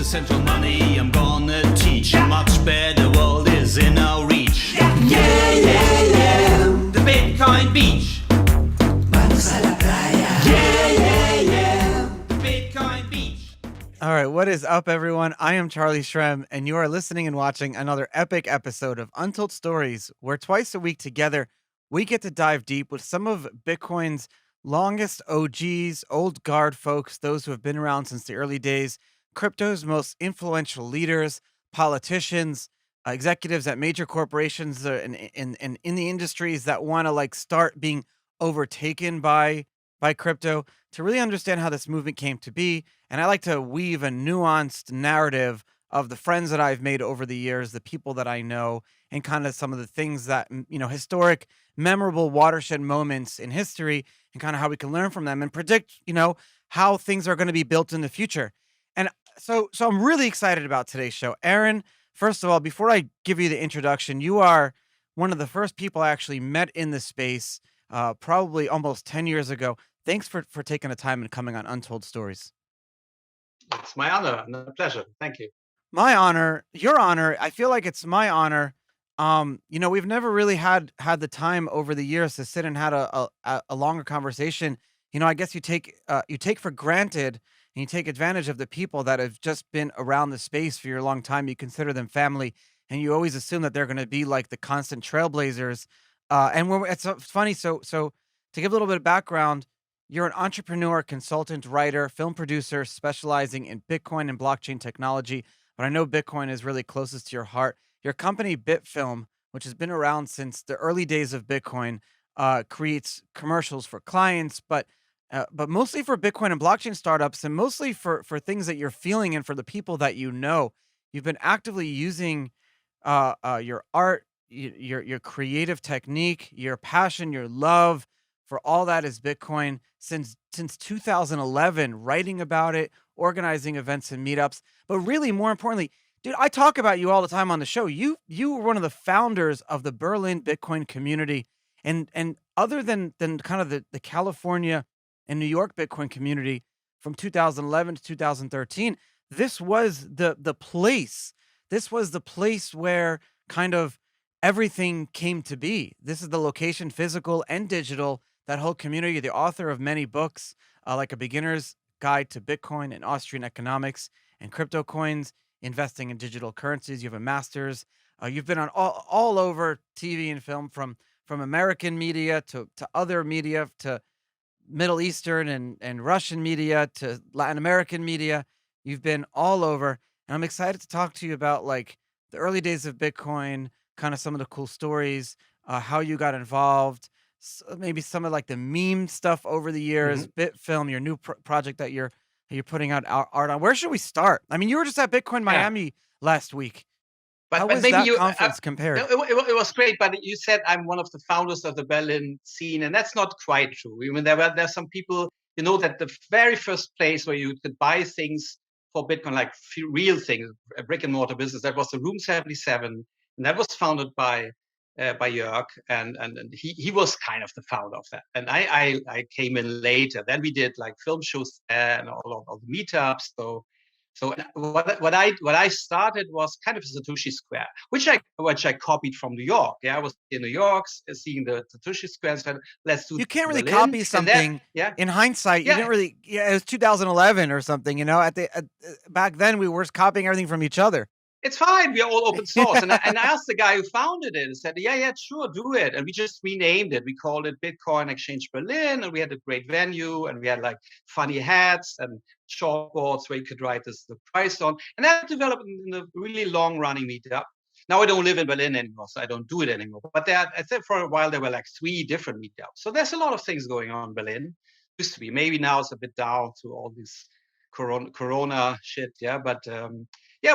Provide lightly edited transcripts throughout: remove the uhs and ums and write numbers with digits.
central money I'm gonna teach. A much better world is in our reach. Yeah, yeah, yeah. The Bitcoin beach. Vamos a la playa. Yeah, yeah, yeah. The Bitcoin beach. All right, what is up, everyone? I am Charlie Shrem, and you are listening and watching another epic episode of Untold Stories, where twice a week together, we get to dive deep with some of Bitcoin's longest OGs, old guard folks, those who have been around since the early days, crypto's most influential leaders, politicians, executives at major corporations and in the industries that want to start being overtaken by crypto to really understand how this movement came to be. And I like to weave a nuanced narrative of the friends that I've made over the years, the people that I know, and kind of some of the things that, historic, memorable watershed moments in history, and kind of how we can learn from them and predict, how things are going to be built in the future. And so I'm really excited about today's show. Aaron, first of all, before I give you the introduction, you are one of the first people I actually met in this space, probably almost 10 years ago. Thanks for taking the time and coming on Untold Stories. It's my honor and a pleasure. Thank you. My honor, your honor. I feel like it's my honor. We've never really had the time over the years to sit and had a longer conversation. I guess you take for granted and you take advantage of the people that have just been around the space for your long time. You consider them family, and you always assume that they're going to be like the constant trailblazers. And when it's funny, so to give a little bit of background, you're an entrepreneur, consultant, writer, film producer specializing in Bitcoin and blockchain technology. But I know Bitcoin is really closest to your heart. Your company, BitFilm, which has been around since the early days of Bitcoin, creates commercials for clients, but mostly for Bitcoin and blockchain startups, and mostly for things that you're feeling and for the people that you know. You've been actively using your art, your creative technique, your passion, your love for all that is Bitcoin since 2011, writing about it, organizing events and meetups. But really, more importantly, dude, I talk about you all the time on the show. You were one of the founders of the Berlin Bitcoin community, and other than kind of the California and New York Bitcoin community from 2011 to 2013, this was the place. This was the place where kind of everything came to be. This is the location, physical and digital. That whole community, the author of many books, like A Beginner's Guide to Bitcoin and Austrian Economics and Crypto Coins, Investing in Digital Currencies. You have a master's. You've been on all over TV and film, from American media to other media, to Middle Eastern and Russian media to Latin American media. You've been all over. And I'm excited to talk to you about like the early days of Bitcoin, kind of some of the cool stories, how you got involved, maybe some of like the meme stuff over the years, BitFilm, your new project that you're putting out art on. Where should we start? I mean, you were just at Bitcoin Miami last week. How was maybe that conference compared? It was great, but you said I'm one of the founders of the Berlin scene, and that's not quite true. I mean, there's some people, that the very first place where you could buy things for Bitcoin, like real things, a brick and mortar business, that was the Room 77, and that was founded by Jörg, and he was kind of the founder of that. And I came in later. Then we did like film shows and all the meetups. So what I started was kind of a Satoshi Square, which I copied from New York. Yeah, I was in New York seeing the Satoshi Square and said, let's do. You can't really Berlin. copy something. In hindsight, you didn't really. Yeah, it was 2011 or something. Back then we were copying everything from each other. It's fine. We are all open source. And I asked the guy who founded it and said, yeah, sure, do it. And we just renamed it. We called it Bitcoin Exchange Berlin. And we had a great venue. And we had like funny hats and chalkboards where you could write the price on. And that developed in a really long running meetup. Now I don't live in Berlin anymore, so I don't do it anymore. But I said for a while there were like 3 different meetups. So there's a lot of things going on in Berlin. Used to be. Maybe now it's a bit down to all this corona shit. Yeah. But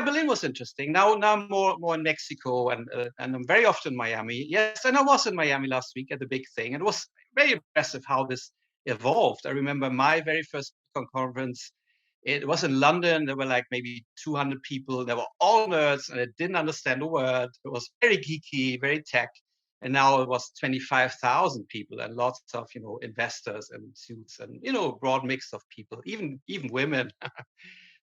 Berlin was interesting. Now I'm more in Mexico, and I'm very often in Miami. Yes, and I was in Miami last week at the big thing. And it was very impressive how this evolved. I remember my very first conference. It was in London. There were like maybe 200 people. They were all nerds, and I didn't understand a word. It was very geeky, very tech. And now it was 25,000 people and lots of investors and suits and broad mix of people, even women.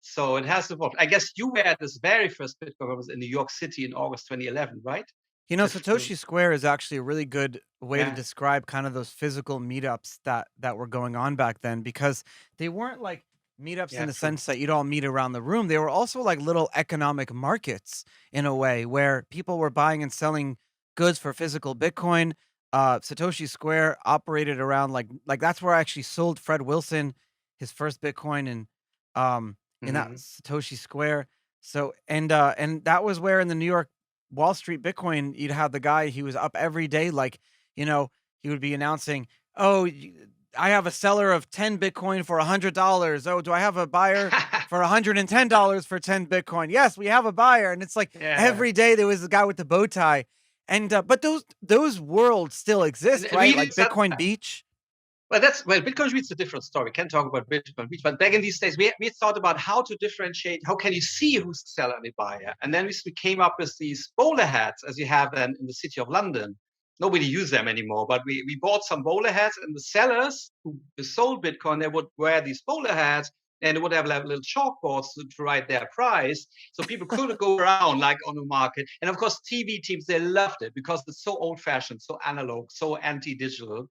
So it has evolved. I guess you were at this very first Bitcoin conference in New York City in August 2011, right? Satoshi Square is actually a really good way to Yeah, describe kind of those physical meetups that were going on back then, because they weren't like meetups in yeah, the true. sense that you'd all meet around the room. They were also like little economic markets in a way where people were buying and selling goods for physical Bitcoin. Satoshi Square operated around like that's where I actually sold Fred Wilson his first Bitcoin in that Hmm. Satoshi Square. So and that was where in the New York Wall Street Bitcoin, you'd have the guy, he was up every day, like, you know, he would be announcing, "Oh, I have a seller of 10 Bitcoin for $100. Oh, do I have a buyer for $110 for 10 Bitcoin? Yes, we have a buyer." And it's like Yeah. every day there was a guy with the bow tie. And but those worlds still And exist, right? really, Like Bitcoin Beach. well, Bitcoin Beach is a different story. We can talk about Bitcoin Beach, but back in these days, we thought about how to differentiate. How can you see who's the seller and the buyer? And then we came up with these bowler hats, as you have them in the city of London. Nobody uses them anymore, but we bought some bowler hats, and the sellers who sold Bitcoin, they would wear these bowler hats, and they would have like little chalkboards to write their price, so people could go around like on the market. And of course, TV teams, they loved it because it's so old-fashioned, so analog, so anti-digital.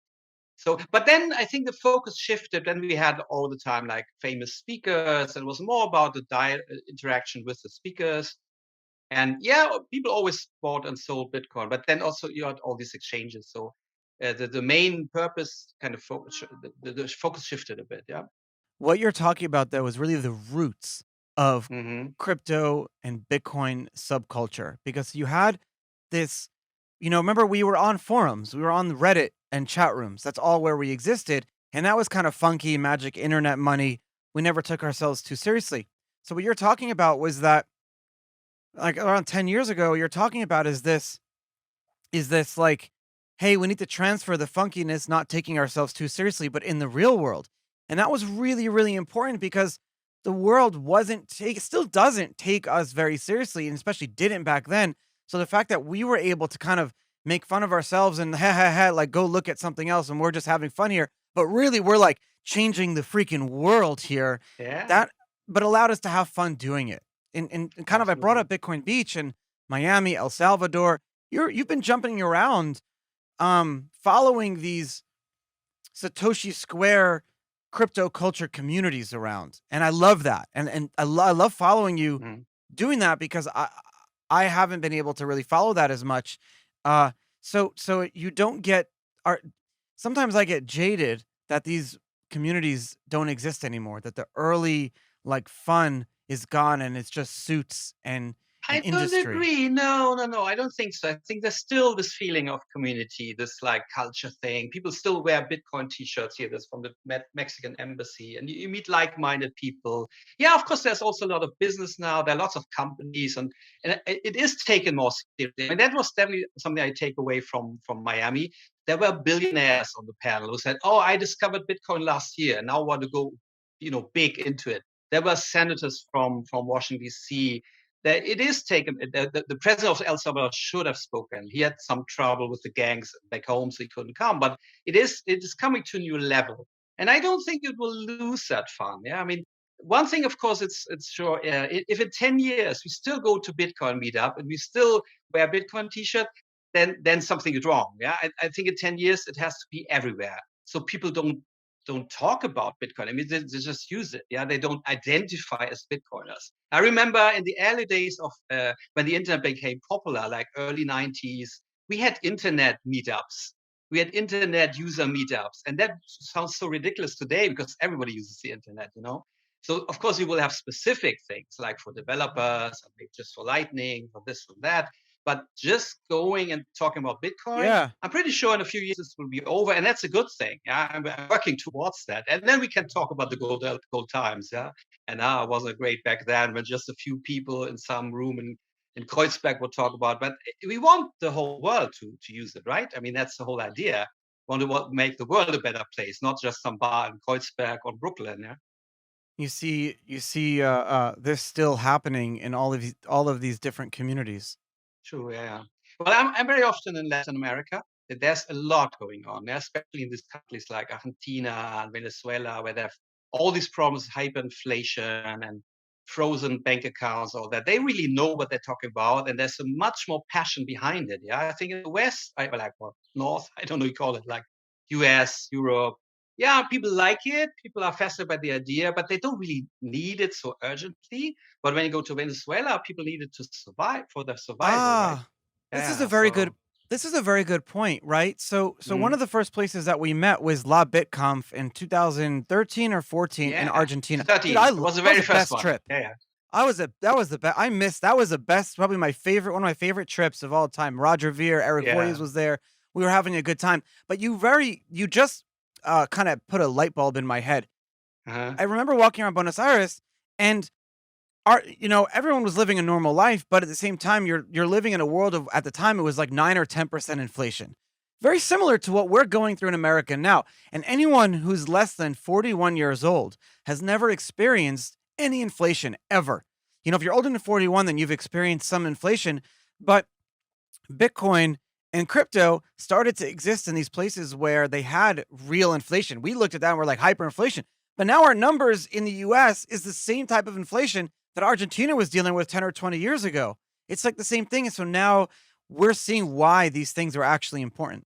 So, but then I think the focus shifted. Then we had all the time like famous speakers, and it was more about the interaction with the speakers. And yeah, people always bought and sold Bitcoin, but then also you had all these exchanges. So the main purpose kind of focus, the focus shifted a bit. Yeah. What you're talking about though is really the roots of Hmm. crypto and Bitcoin subculture, because you had this, remember we were on forums, we were on Reddit and chat rooms. That's all where we existed. And that was kind of funky, magic internet money. We never took ourselves too seriously. So what you're talking about was that like around 10 years ago, you're talking about is this like, hey, we need to transfer the funkiness, not taking ourselves too seriously, but in the real world. And that was really, really important because the world still doesn't take us very seriously, and especially didn't back then. So the fact that we were able to kind of make fun of ourselves and ha ha ha, like go look at something else and we're just having fun here, but really we're like changing the freaking world here. Yeah, That but allowed us to have fun doing it. And kind of I brought absolutely. up Bitcoin Beach and Miami, El Salvador. You've been jumping around, following these Satoshi Square crypto culture communities around, and I love that, and I love following you Mhm. doing that because I haven't been able to really follow that as much. Uh, so you don't get are sometimes I get jaded that these communities don't exist anymore. That the early like fun is gone and it's just suits and I don't industry. agree. No, no, no. I don't think so. I think there's still this feeling of community, this like culture thing. People still wear Bitcoin T-shirts here. That's from the Mexican embassy, and you meet like-minded people. Yeah, of course. There's also a lot of business now. There are lots of companies, and it is taken more seriously. I mean, that was definitely something I take away from Miami. There were billionaires on the panel who said, "Oh, I discovered Bitcoin last year, and now I want to go, big into it." There were senators from Washington D.C. That it is taken. The president of El Salvador should have spoken. He had some trouble with the gangs back home, so he couldn't come. But it is coming to a new level, and I don't think it will lose that fun. Yeah, I mean, one thing, of course, it's sure. If in 10 years we still go to Bitcoin meetup and we still wear Bitcoin T-shirt, then something is wrong. Yeah, I think in 10 years it has to be everywhere, so people don't talk about Bitcoin. I mean, they just use it. Yeah, they don't identify as Bitcoiners. I remember in the early days of when the internet became popular, like early 90s, we had internet meetups. We had internet user meetups. And that sounds so ridiculous today because everybody uses the internet. So, of course, you will have specific things like for developers, or maybe just for Lightning, for this, for that. But just going and talking about Bitcoin, Yeah. I'm pretty sure in a few years this will be over, and that's a good thing. Yeah, I'm working towards that, and then we can talk about the gold times. Yeah, and it wasn't great back then when just a few people in some room in Kreuzberg would talk about. But we want the whole world to use it, right? I mean, that's the whole idea. We want to make the world a better place, not just some bar in Kreuzberg or Brooklyn. Yeah, You see this still happening in all of these different communities. true. Yeah. Yeah. Well, I'm very often in Latin America. There's a lot going on, yeah, especially in these countries like Argentina and Venezuela, where they have all these problems, hyperinflation and frozen bank accounts or that. They really know what they're talking about, and there's a much more passion behind it. Yeah, I think in the West, North, I don't know, you call it like US, Europe. Yeah, people like it. People are fascinated by the idea, but they don't really need it so urgently. But when you go to Venezuela, people need it to survive for their survival, right? Ah, this is a Yeah. very So good this is a very good point, right? So one mm, of the first places that we met was La BitConf in 2013 or 14 in yeah, Argentina. Dude, 13. It was the that was very the first best one. trip. Yeah, yeah. That was the best. I missed that was the best, probably my favorite, one of my favorite trips of all time. Roger Veer, Eric Voyes Yeah. was there. We were having a good time. But you just kind of put a light bulb in my head. Uh-huh. I remember walking around Buenos Aires and everyone was living a normal life, but at the same time, you're living in a world of, at the time it was like 9 or 10% inflation. Very similar to what we're going through in America now. And anyone who's less than 41 years old has never experienced any inflation ever. If you're older than 41, then you've experienced some inflation, but Bitcoin and crypto started to exist in these places where they had real inflation. We looked at that and we're like hyperinflation. But now our numbers in the US is the same type of inflation that Argentina was dealing with 10 or 20 years ago. It's like the same thing. And so now we're seeing why these things are actually important.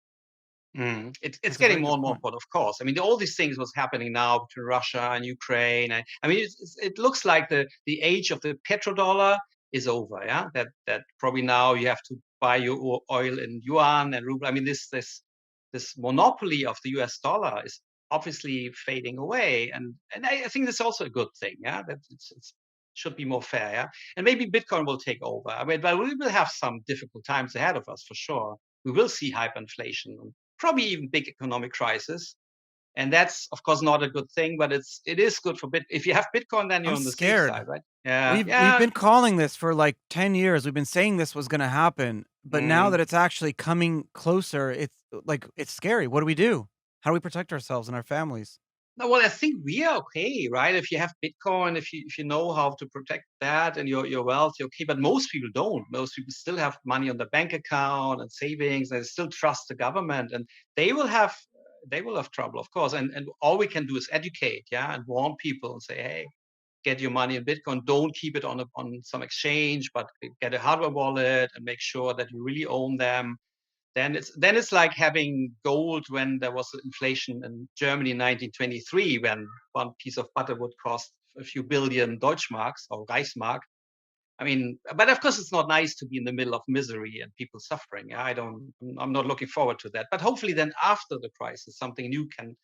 It's That's a getting very more good and more point. important, of course. I mean, all these things was happening now between Russia and Ukraine. I mean, it looks like the age of the petrodollar is over. Yeah, that probably now you have to buy your oil in yuan and ruble. I mean, this monopoly of the US dollar is obviously fading away, and I think that's also a good thing. Yeah, that it's should be more fair. Yeah, and maybe Bitcoin will take over. I mean, but we will have some difficult times ahead of us for sure. We will see hyperinflation, probably even big economic crisis. And that's of course not a good thing, but it is good for Bit. If you have Bitcoin, then you're I'm on the safe scared. side, right? Yeah, We've yeah. been calling this for like 10 years. We've been saying this was going to happen, but now that Mm. it's actually coming closer, it's like it's scary. What do we do? How do we protect ourselves and our families? No, well, I think we are okay, right? If you have Bitcoin, if you know how to protect that and your wealth, you're okay. But most people don't. Most people still have money on the bank account and savings. They still trust the government, and they will have they will have trouble, of course. And all we can do is educate, yeah, and warn people and say, hey, get your money in Bitcoin. Don't keep it on some exchange, but get a hardware wallet and make sure that you really own them. Then it's like having gold when there was inflation in Germany in 1923, when one piece of butter would cost a few billion Deutschmarks or Reichsmark. I mean, but of course, it's not nice to be in the middle of misery and people suffering. Yeah, I'm not looking forward to that. But hopefully, then after the crisis, something new can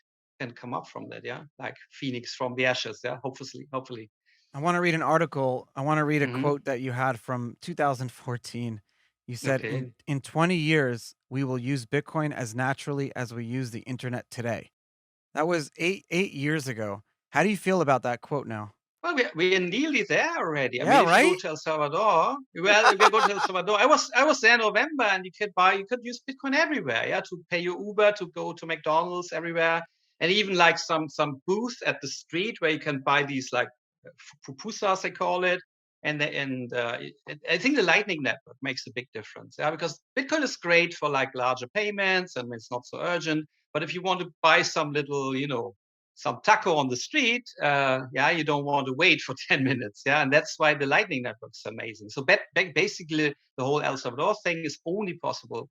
come up from that. Yeah, like phoenix from the ashes. Yeah, hopefully. I want to read an article. I want to read a Hmm. quote that you had from 2014. You said, Okay. in 20 years, we will use Bitcoin as naturally as we use the internet today. That was eight years ago. How do you feel about that quote now? Well, we're nearly there already. I Yeah, mean, if you go right? to El Salvador, well, if you go to El Salvador, I was there in November, and you could use Bitcoin everywhere, yeah, to pay your Uber, to go to McDonald's, everywhere, and even like some booth at the street where you can buy these like pupusas, they call it, I think the Lightning Network makes a big difference, yeah, because Bitcoin is great for like larger payments and it's not so urgent. But if you want to buy some little, some taco on the street, yeah, you don't want to wait for 10 minutes. Yeah. And that's why the Lightning Network is amazing. So basically, the whole El Salvador thing is only possible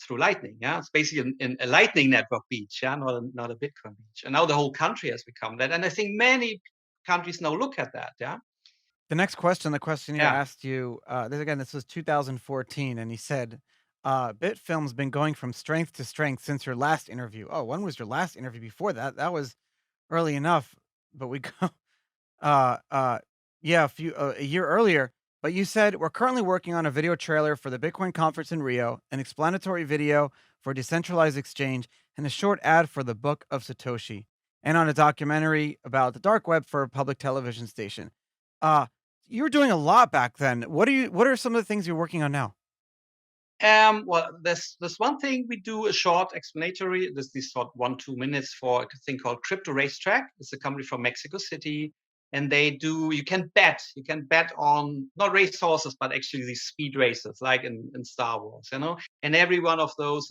through Lightning. Yeah. It's basically a Lightning Network beach, yeah, not a Bitcoin beach. And now the whole country has become that. And I think many countries now look at that. Yeah. The next question, the questionnaire Yeah. asked you, this was 2014, and he said, Bitfilm's been going from strength to strength since your last interview. Oh, when was your last interview before that? That was early enough, but we go, uh, uh, yeah, a year earlier. But you said we're currently working on a video trailer for the Bitcoin conference in Rio, an explanatory video for Decentralized Exchange, and a short ad for the Book of Satoshi, and on a documentary about the dark web for a public television station. Uh, you were doing a lot back then. What are some of the things you're working on now? Well, there's one thing we do, a short explanatory. There's this short 1-2 minutes for a thing called Crypto Racetrack. It's a company from Mexico City, and they do. You can bet on not race horses, but actually these speed races, like in Star Wars, you know. And every one of those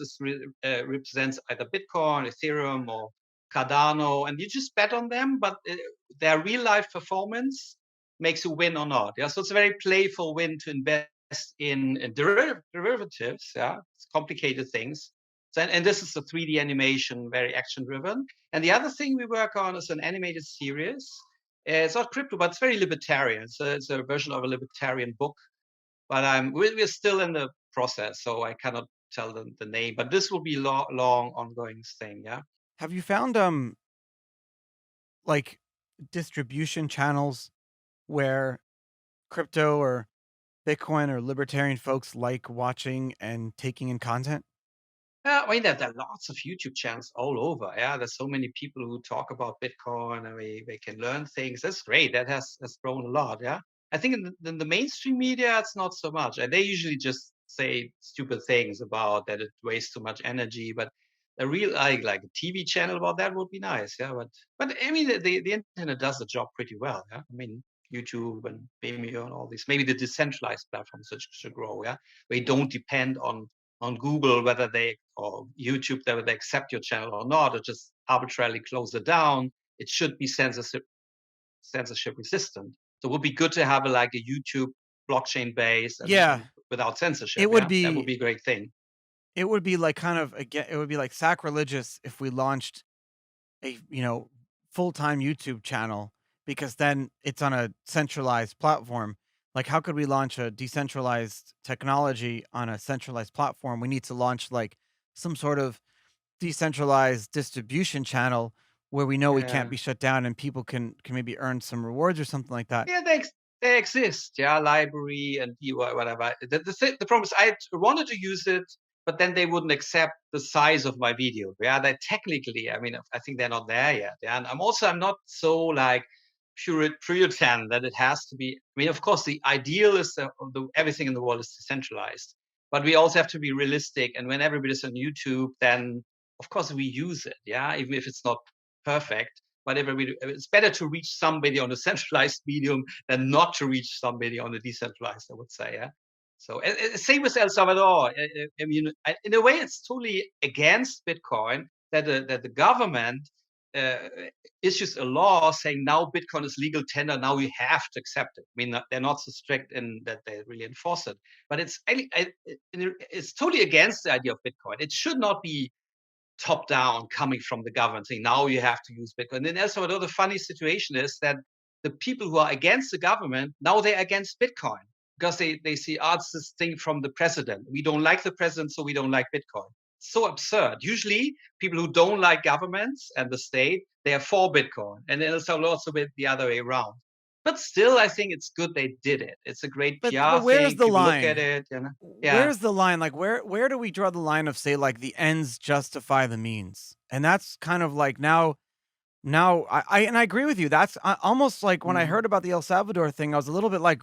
represents either Bitcoin, Ethereum, or Cardano, and you just bet on them. But their real life performance makes you win or not. Yeah, so it's a very playful win to invest in derivatives. Yeah, it's complicated things. So, and this is a 3D animation, very action driven. And the other thing we work on is an animated series. It's not crypto, but it's very libertarian. So it's a version of a libertarian book. But we're still in the process, so I cannot tell the name. But this will be long ongoing thing. Yeah. Have you found like distribution channels where crypto or Bitcoin or libertarian folks like watching and taking in content? Yeah, I mean, there are lots of YouTube channels all over. Yeah, there's so many people who talk about Bitcoin and we can learn things. That's great. That has grown a lot. Yeah, I think in the mainstream media, it's not so much. And they usually just say stupid things about that it wastes too much energy. But a real like a TV channel about that would be nice. Yeah, but I mean, the internet does the job pretty well. Yeah, I mean, YouTube and Vimeo and all these. Maybe the decentralized platforms should grow. Yeah, we don't depend on Google whether they or YouTube whether they accept your channel or not, or just arbitrarily close it down. It should be censorship resistant. So it would be good to have like a YouTube blockchain base Yeah, and without censorship. it would Yeah, that would be be a great thing. it would be like kind of again it would be like sacrilegious if we launched a, full-time YouTube channel because then it's on a centralized platform. Like how could we launch a decentralized technology on a centralized platform? We need to launch like some sort of decentralized distribution channel where we know we can't Yeah. be shut down and people can maybe earn some rewards or something like that. Yeah, they exist. Yeah, library and whatever. The problem is I wanted to use it, but then they wouldn't accept the size of my video. Yeah, they technically, I mean, I think they're not there yet. Yeah, and I'm not so like puritan that it has to be. I mean, of course, the ideal is everything in the world is decentralized, but we also have to be realistic. And when everybody's on YouTube, then of course we use it. Yeah, even if it's not perfect, whatever we do, it's better to reach somebody on a centralized medium than not to reach somebody on a decentralized, I would say. Yeah. So same with El Salvador. I mean, in a way, it's totally against Bitcoin that the government uh, issues a law saying now Bitcoin is legal tender. Now we have to accept it. I mean, they're not so strict in that they really enforce it, but it's totally against the idea of Bitcoin. It should not be top down coming from the government saying now you have to use Bitcoin. In El Salvador, the funny situation is that the people who are against the government now they're against Bitcoin because they see it's this thing from the president. We don't like the president, so we don't like Bitcoin. So absurd. Usually, people who don't like governments and the state they are for Bitcoin, and in El Salvador also the other way around. But still, I think it's good they did it. It's a great But PR where's thing. the People look at line? it, yeah. Where's the line? Like where do we draw the line of say like the ends justify the means? And that's kind of like now I agree with you. That's almost like when I Mhm. heard about the El Salvador thing, I was a little bit like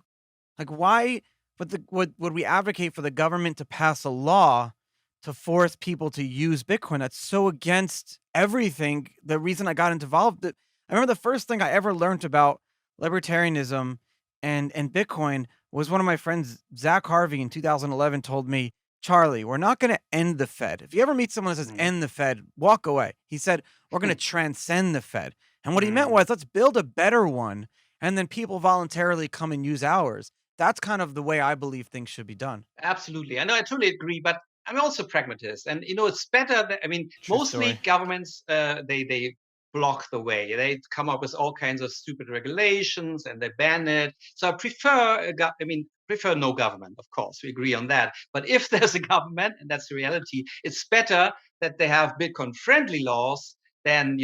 why would we advocate for the government to pass a law to force people to use Bitcoin? That's so against everything. The reason I got involved, I remember the first thing I ever learned about libertarianism and Bitcoin was one of my friends, Zach Harvey, in 2011 told me, Charlie, we're not going to end the Fed. If you ever meet someone that says Mhm. end the Fed, walk away. He said, we're going to transcend the Fed. And what he meant Mhm. was, let's build a better one and then people voluntarily come and use ours. That's kind of the way I believe things should be done. Absolutely. I know, I totally agree, but I'm also a pragmatist. And it's better that, I mean, True mostly story. governments they block the way. They come up with all kinds of stupid regulations and they ban it. So I prefer prefer no government, of course. We agree on that. But if there's a government, and that's the reality, it's better that they have Bitcoin friendly laws than,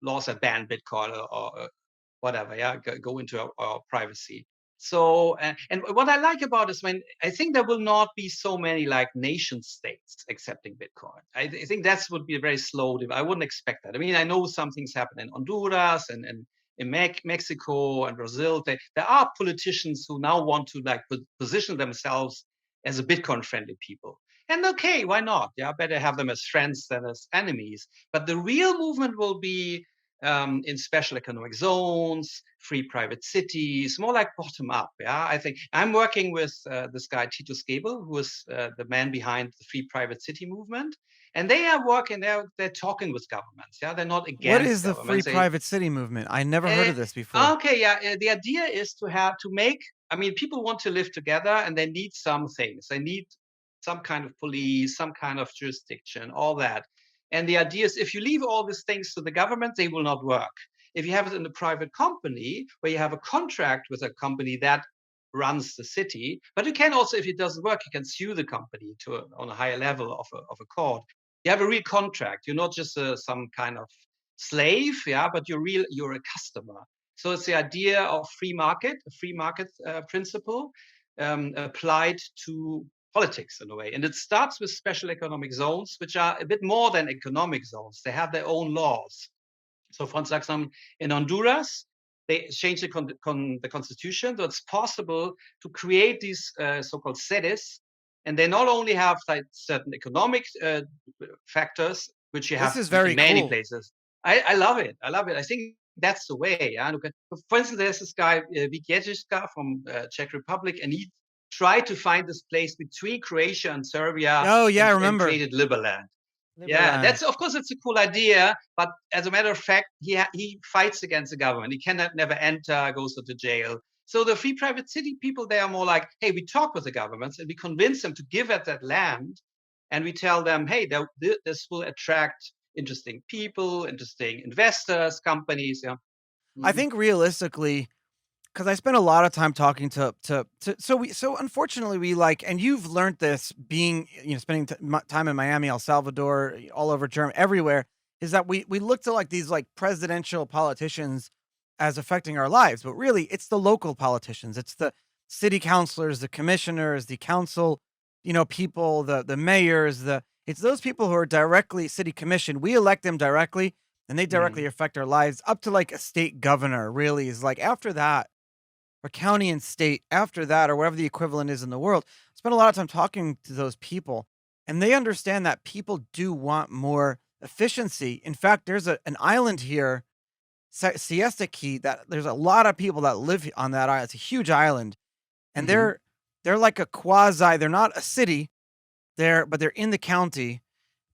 laws that ban Bitcoin or whatever, yeah, go into our privacy. So, and what I like about is when I think there will not be so many like nation states accepting Bitcoin. I think that's would be a very slow. I wouldn't expect that. I mean, I know some things happen in Honduras and in Mexico and Brazil. There are politicians who now want to like position themselves as a Bitcoin friendly people. And okay, why not? Yeah, better have them as friends than as enemies. But the real movement will be in special economic zones, free private cities, more like bottom up. Yeah, I think I'm working with this guy Tito Skebel, who is the man behind the free private city movement, and they are working. They're talking with governments. Yeah, they're not What against is the free governments. They private city movement? I never heard uh, of this before. okay, yeah. The idea is to make. I mean, people want to live together, and they need some things. They need some kind of police, some kind of jurisdiction, all that. And the idea is, if you leave all these things to the government, they will not work. If you have it in a private company, where you have a contract with a company that runs the city, but you can also, if it doesn't work, you can sue the company on a higher level of a court. You have a real contract. You're not just some kind of slave, yeah, but you're a customer. So it's the idea of a free market principle applied to politics in a way. And it starts with special economic zones, which are a bit more than economic zones. They have their own laws. So, for example, in Honduras, they changed the constitution, so it's possible to create these so-called sedes, and they not only have like certain economic factors, which you This have is in very many cool. places. I love it. I love it. I think that's the way. Yeah? For instance, there's this guy Vik from Czech Republic, and he tried to find this place between Croatia and Serbia, Oh yeah, I and remember. created Liberland. Yeah, Liberland. that's of course it's a cool idea, but as a matter of fact, he fights against the government. He cannot never enter, goes into jail. So the free private city people, they are more like, hey, we talk with the governments and we convince them to give us that land, and we tell them, hey, this will attract interesting people, interesting investors, companies. Yeah. I Mhm. think realistically, because I spent a lot of time talking to so unfortunately we like, and you've learned this being, spending time in Miami, El Salvador, all over Germany, everywhere, is that we look to like these like presidential politicians as affecting our lives, but really it's the local politicians, it's the city councilors, the commissioners, the council, people, the mayors, it's those people who are directly city commission. We elect them directly, and they directly Mhm. affect our lives up to like a state governor. Really, is like after that, or county and state after that, or whatever the equivalent is in the world. Spent a lot of time talking to those people, and they understand that people do want more efficiency. In fact, there's an island here, Siesta Key, that there's a lot of people that live on that island. It's a huge island, and Mhm. they're like a quasi. They're not a city. But they're in the county,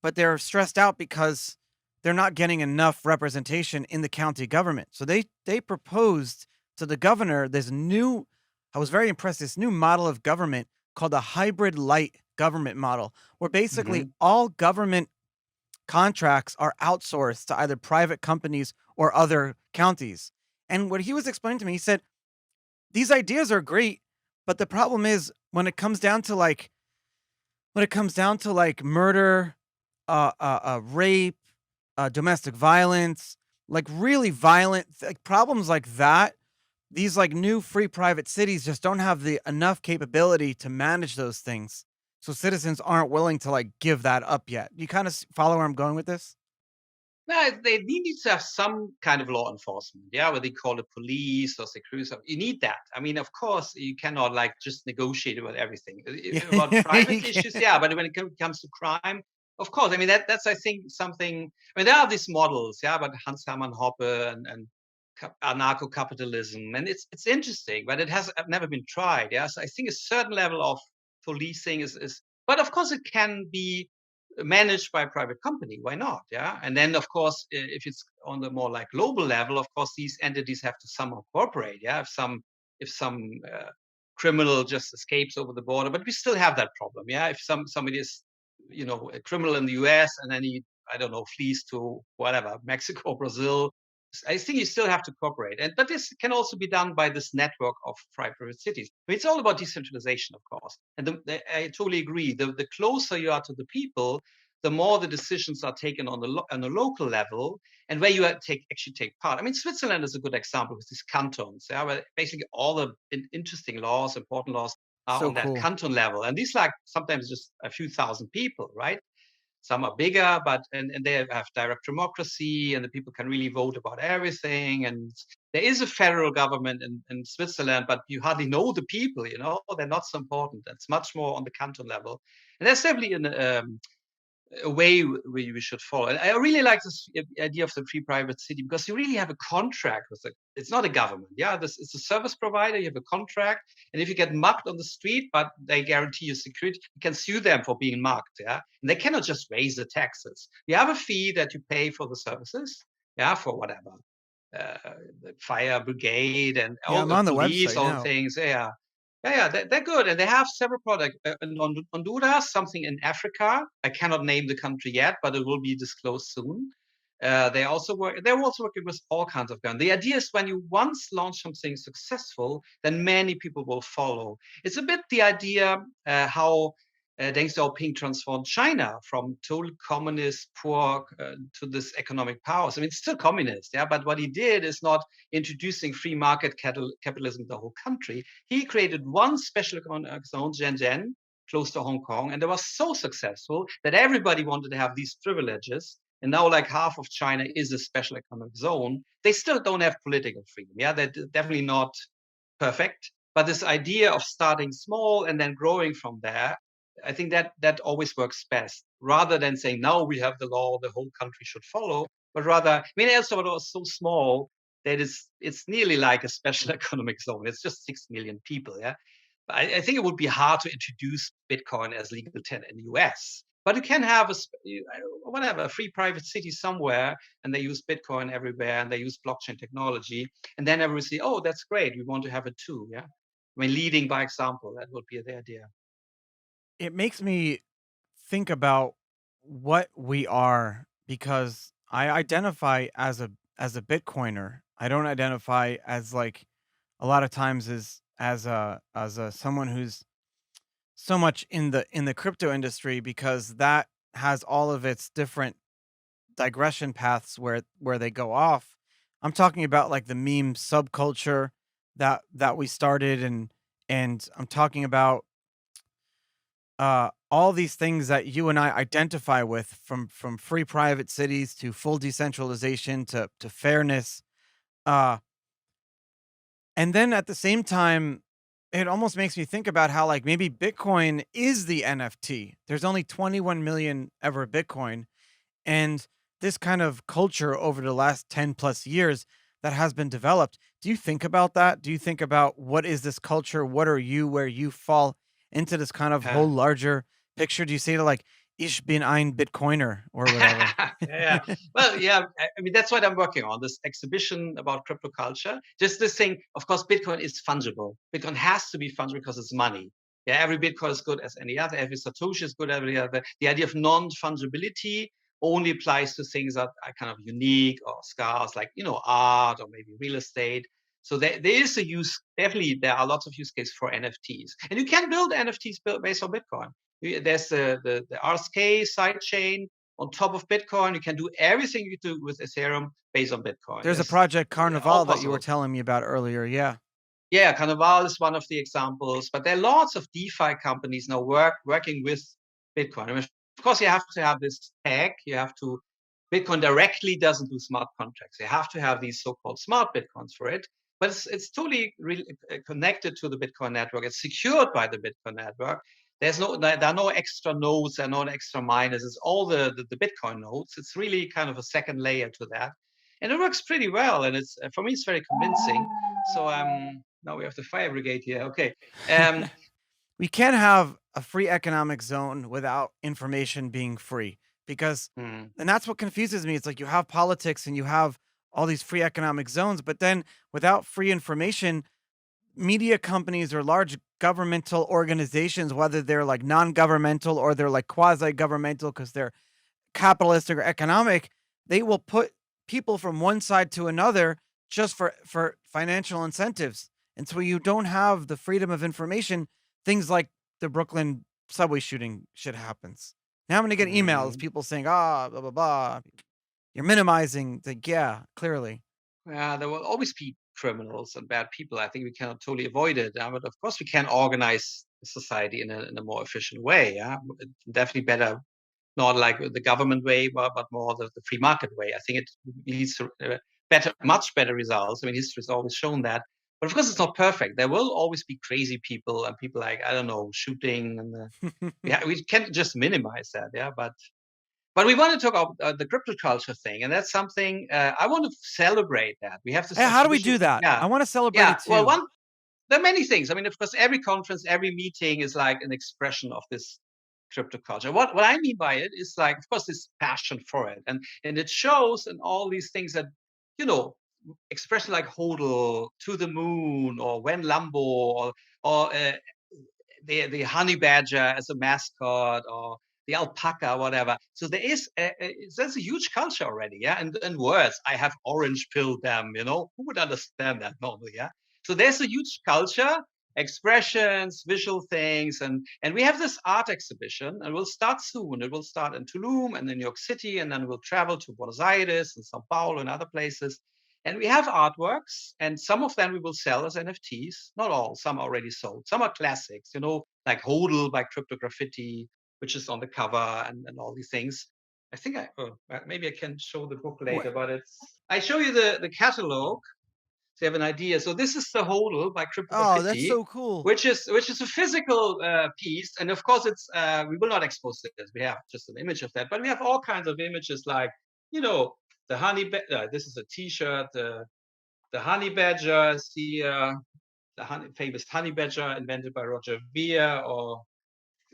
but they're stressed out because they're not getting enough representation in the county government. So they proposed to the governor this new, I was very impressed, this new model of government called a hybrid light government model, where basically Mhm. all government contracts are outsourced to either private companies or other counties. And what he was explaining to me, he said, these ideas are great, but the problem is when it comes down to like murder, rape, domestic violence, like really violent like problems like that, these like new free private cities just don't have the enough capability to manage those things. So citizens aren't willing to like give that up yet. You kind of follow where I'm going with this? No, they need to have some kind of law enforcement, yeah, whether they call it police or security. You need that. I mean, of course, you cannot like just negotiate about everything. Yeah, About you private issues, can't. yeah, but when it comes to crime, of course. I mean, that's I think something. I mean, there are these models, yeah, but Hans Hermann Hoppe and anarcho-capitalism, and it's interesting, but it has never been tried. Yeah, so I think a certain level of policing is, but of course, it can be managed by a private company. Why not? Yeah. And then, of course, if it's on the more like global level, of course, these entities have to somehow cooperate. Yeah. If some criminal just escapes over the border, but we still have that problem. Yeah. If somebody is, a criminal in the US and then he, I don't know, flees to whatever, Mexico, Brazil, I think you still have to cooperate. But this can also be done by this network of private cities. I mean, it's all about decentralization, of course. And I totally agree. The closer you are to the people, the more the decisions are taken on a local level, and where you actually take part. I mean, Switzerland is a good example with these cantons, yeah, where basically all the interesting laws, important laws, are So on that cool. canton level, and these like sometimes just a few thousand people, right? Some are bigger, but and they have direct democracy, and the people can really vote about everything. And there is a federal government in Switzerland, but you hardly know the people. They're not so important. It's much more on the canton level, and there's definitely a way we should follow. And I really like this idea of the free private city because you really have a contract with it. It's not a government. Yeah, this it's a service provider. You have a contract, and if you get mugged on the street, but they guarantee you security, you can sue them for being mugged. Yeah, and they cannot just raise the taxes. You have a fee that you pay for the services. Yeah, for whatever. The fire brigade and Yeah, all I'm the on the police, website all the now. things. Yeah, yeah, they're good, and they have several products. In Honduras, something in Africa. I cannot name the country yet, but it will be disclosed soon. They also work. They're also working with all kinds of guns. The idea is when you once launch something successful, then many people will follow. It's a bit the idea how Deng Xiaoping transformed China from total communist, poor, to this economic powers. I mean, it's still communist, yeah. But what he did is not introducing free market capitalism in the whole country. He created one special economic zone, Shenzhen, close to Hong Kong, and it was so successful that everybody wanted to have these privileges. And now, like half of China is a special economic zone. They still don't have political freedom. Yeah, they're definitely not perfect. But this idea of starting small and then growing from there, I think that always works best, rather than saying now we have the law, the whole country should follow, but rather, I mean, El Salvador is so small that it's nearly like a special economic zone. It's just 6 million people. Yeah, I think it would be hard to introduce Bitcoin as legal tender in the US. But you can have whatever, a free private city somewhere, and they use Bitcoin everywhere, and they use blockchain technology, and then everyone say, "Oh, that's great. We want to have it too." Yeah, I mean, leading by example, that would be the idea. It makes me think about what we are because I identify as a Bitcoiner. I don't identify as like a lot of times as a someone who's so much in the crypto industry because that has all of its different digression paths where they go off. I'm talking about like the meme subculture that we started and I'm talking about all these things that you and I identify with from free private cities to full decentralization to fairness. Uh and then at the same time it almost makes me think about how like maybe Bitcoin is the NFT. There's only 21 million ever Bitcoin and this kind of culture over the last 10 plus years that has been developed. Do you think about that? Do you think about what is this culture? What are you where you fall into this kind of whole Yeah. larger picture? Do you say to like Ich bin ein Bitcoiner or whatever? Yeah. Well, yeah. I mean, that's what I'm working on. This exhibition about crypto culture. Just this thing. Of course, Bitcoin is fungible. Bitcoin has to be fungible because it's money. Yeah. Every Bitcoin is good as any other. Every Satoshi is good as any other. The idea of non-fungibility only applies to things that are kind of unique or scarce, like art or maybe real estate. So there is a use. Definitely, there are lots of use cases for NFTs, and you can build NFTs based on Bitcoin. There's the RSK sidechain on top of Bitcoin. You can do everything you do with Ethereum based on Bitcoin. There's a There's project all Carnival that you were possible. telling me about earlier. Yeah. Yeah, Carnival is one of the examples, but there are lots of DeFi companies now working with Bitcoin. I mean, of course, you have to have this tag. You have to. Bitcoin directly doesn't do smart contracts. You have to have these so-called smart Bitcoins for it. But it's totally connected to the Bitcoin network. It's secured by the Bitcoin network. There are no extra nodes, there are no extra miners. It's all the Bitcoin nodes. It's really kind of a second layer to that, and it works pretty well. And it's for me, it's very convincing. So now we have the fire brigade here. Okay. Um, We can't have a free economic zone without information being free because hmm, and that's what confuses me. It's like you have politics and you have all these free economic zones, but then without free information, media companies or large governmental organizations, whether they're like non-governmental or they're like quasi-governmental because they're capitalistic or economic, they will put people from one side to another just for financial incentives. And so you don't have the freedom of information. Things like the Brooklyn subway shooting shit happens. Now I'm gonna get emails, hmm. people saying, ah, blah blah blah. You're minimizing. It's like, yeah, clearly. Yeah, there will always be criminals and bad people. I think we cannot totally avoid it. But of course, we can organize society in a more efficient way. Yeah, definitely better, not like the government way, but more the free market way. I think it leads to much better results. I mean, history has always shown that. But of course, it's not perfect. There will always be crazy people and people like I don't know shooting and yeah, we can't just minimize that. Yeah, but But we want to talk about the crypto culture thing, and that's something I want to celebrate. That we have this Hey, how do we exhibition. do that? Yeah, I want to celebrate yeah. it Well, too. there are many things. I mean, of course, every conference, every meeting is like an expression of this crypto culture. What I mean by it is like, of course, this passion for it, and it shows in all these things that, you know, expression like hodl, to the moon, or when Lambo, or the honey badger as a mascot, or the alpaca, whatever. So there's a huge culture already, yeah. And words, I have orange pilled them. You know, who would understand that normally, yeah? So there's a huge culture, expressions, visual things, and we have this art exhibition, and we'll start soon. It will start in Tulum and in New York City, and then we'll travel to Buenos Aires and Sao Paulo and other places. And we have artworks, and some of them we will sell as NFTs. Not all, some are already sold. Some are classics, you know, like Hodl by Crypto Graffiti, which is on the cover, and all these things. I think maybe I can show the book Wha- later, but I show you the catalog so you have an idea. So this is the Hodl by Crypto Oh, that's Graffiti, so cool. which is a physical piece, and of course it's we will not expose this. We have just an image of that, but we have all kinds of images like, you know, the this is a T-shirt. The honey badger is the famous honey badger invented by Roger Ver, or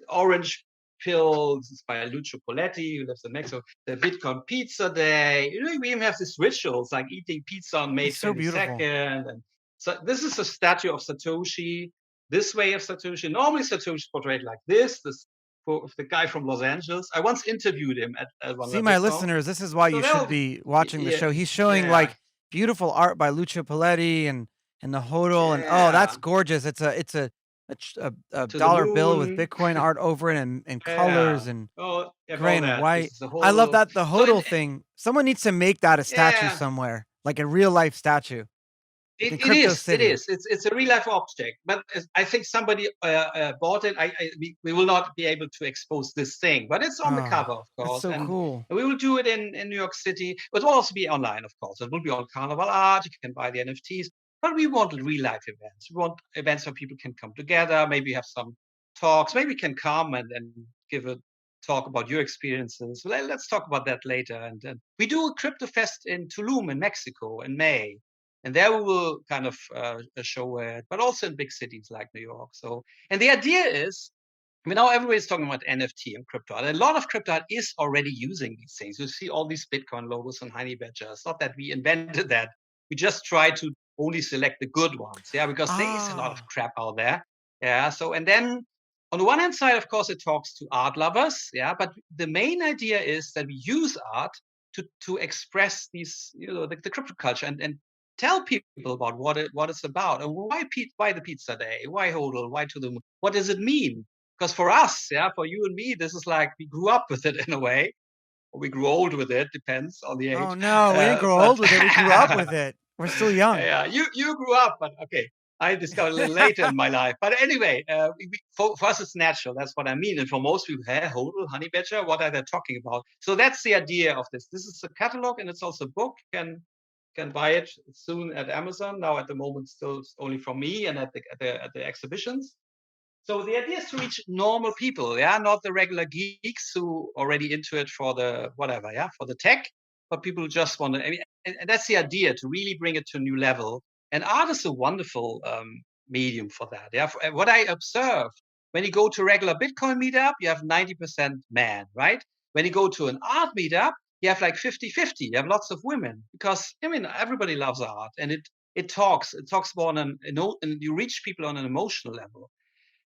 orange pills by Lucio Poletti, who lives in Mexico. The Bitcoin Pizza Day. You know, we even have these rituals like eating pizza on May It's so beautiful. 22nd. And so this is a statue of Satoshi. This way of Satoshi. Normally Satoshi is portrayed like this of the guy from Los Angeles. I once interviewed him at one See, of the my BitCon. listeners, this is why So you should they'll, be watching the yeah, show. He's showing yeah, like beautiful art by Lucio Paletti and the hodl, and oh, yeah. that's gorgeous. It's a To the dollar bill with moon. Bitcoin art over it and Yeah. colors and Oh, you have gray all and that. This white. is a I love whole. that the So hodl thing. Someone needs to make that a statue yeah, somewhere, like a real life statue, like in it Crypto is. It City. is. It's a real life object, but I think somebody bought it. We will not be able to expose this thing, but it's on the Oh, cover, of that's course, so and cool. we will do it in New York City. It will also be online, of course. It will be on Carnival Art. You can buy the NFTs, but we want real life events. We want events where people can come together. Maybe have some talks. Maybe you can come and give a talk about your experiences. Let's talk about that later. And we do a Crypto Fest in Tulum in Mexico in May, and there we will kind of show it, but also in big cities like New York. So, and the idea is, I mean, now everybody's talking about NFT and crypto art. A lot of crypto art is already using these things. You see all these Bitcoin logos on Honey Badger. It's not that we invented that. We just try to only select the good ones. Yeah, because there is a lot of Ah, crap out there. Yeah. So, and then on the one hand side, of course, it talks to art lovers. Yeah. But the main idea is that we use art to express these, you know, the crypto culture, and tell people about what it's about, and why the pizza day, why hodl, why to the moon, what does it mean? Because for us, yeah, for you and me, this is like we grew up with it in a way, or we grew old with it, depends on the oh age. no, we didn't grow But old with it. We grew up with it. We're still young. yeah, you grew up, but okay, I discovered a little later in my life. But anyway, for us, it's natural. That's what I mean. And for most people, hey, hodl, honey badger, what are they talking about? So that's the idea of this. This is a catalog, and it's also a book. Can buy it soon at Amazon. Now at the moment, still only from me and at the exhibitions. So the idea is to reach normal people, yeah, not the regular geeks who are already into it for the whatever, yeah, for the tech, but people who just want to. I mean, and that's the idea, to really bring it to a new level. And art is a wonderful medium for that. Yeah, what I observe when you go to a regular Bitcoin meetup, you have 90% men, right? When you go to an art meetup, you have like 50-50. You have lots of women, because I mean everybody loves art, and it talks more on and you reach people on an emotional level.